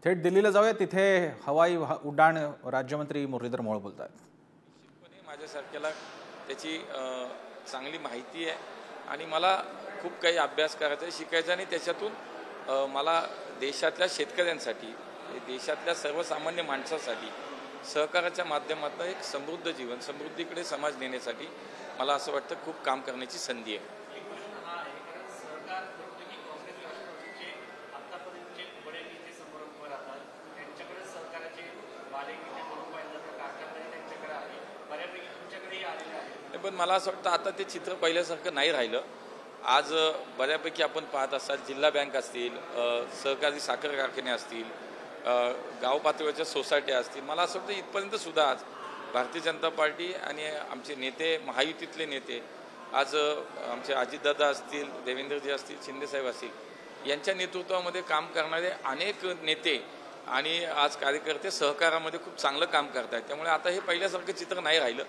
थेट दिल्लीला जाऊया, तिथे हवाई उड्डाण राज्यमंत्री मुरलीधर मोहोळ बोलतात। माझ्यासारख्याला त्याची चांगली माहिती आहे आणि मला खूप काही अभ्यास करायचा आहे, शिकायचा आणि त्याच्यातून मला देशातल्या शेतकऱ्यांसाठी, देशातल्या सर्वसामान्य माणसासाठी सहकाराच्या माध्यमातून एक समृद्ध जीवन, समृद्धीकडे समाज नेण्यासाठी मला असं वाटतं खूप काम करण्याची संधी आहे। पण मला असं वाटतं आता ते चित्र पहिल्यासारखं नाही राहिलं। आज बऱ्यापैकी आपण पाहत असाल जिल्हा बँक असतील, सहकारी साखर कारखाने असतील, गाव पातळीवरच्या सोसायट्या असतील, मला असं वाटतं इथपर्यंत सुद्धा आज भारतीय जनता पार्टी आणि आमचे नेते, महायुतीतले नेते, आज आमचे अजितदादा असतील, देवेंद्रजी असतील, शिंदेसाहेब असतील, यांच्या नेतृत्वामध्ये काम करणारे अनेक नेते आणि आज कार्यकर्ते सहकारामध्ये खूप चांगलं काम करत आहेत। त्यामुळे आता हे पहिल्यासारखं चित्र नाही राहिलं।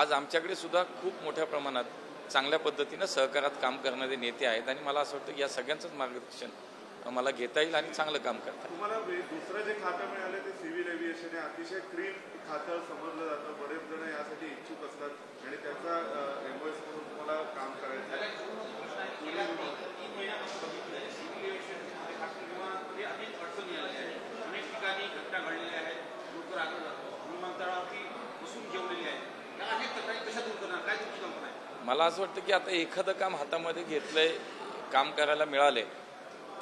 आज आमच्याकडे सुद्धा खूप मोठ्या प्रमाणात चांगल्या पद्धतीनं सहकारात काम करणारे नेते आहेत आणि मला असं वाटतं की या सगळ्यांचंच मार्गदर्शन मला घेता येईल आणि चांगलं काम करता येईल। तुम्हाला दुसरं जे खातं मिळालं ते सिव्हिल एव्हिएशन आहे, अतिशय क्लीन खातं समजलं जातं, बरेच जण यासाठी इच्छुक असतात आणि त्याचा एम्बॉयस म्हणून तुम्हाला काम करायचं आहे। अनेक ठिकाणी घटना घडलेल्या आहेत, लवकर आढळलं विमानतळावरती बसून जेवलेली आहे, अनेक तक्रारी कशा दूर करणार, काय तुमची कल्पना आहे? मला असं वाटतं की आता एखादं काम हातामध्ये घेतलंय, काम करायला मिळाले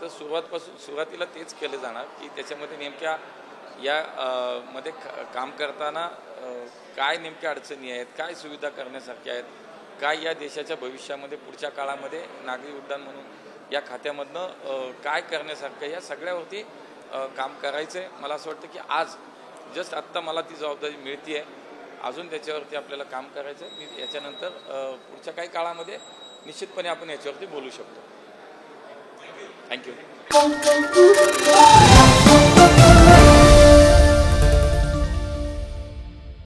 तर सुरुवातीला तेच केलं जाणार की त्याच्यामध्ये नेमक्या या मध्ये काम करताना काय नेमक्या अडचणी आहेत, काय सुविधा करण्यासारख्या आहेत, काय या देशाच्या भविष्यामध्ये पुढच्या काळामध्ये नागरी उड्डाण म्हणून या खात्यामधनं काय करण्यासारखं, या सगळ्यावरती काम करायचं आहे। मला असं वाटतं की आज जस्ट आत्ता मला ती जबाबदारी मिळते आहे, अजून त्याच्यावरती आपल्याला काम करायचं आहे। मी याच्यानंतर पुढच्या काही काळामध्ये निश्चितपणे आपण याच्यावरती बोलू शकतो। थँक्यू।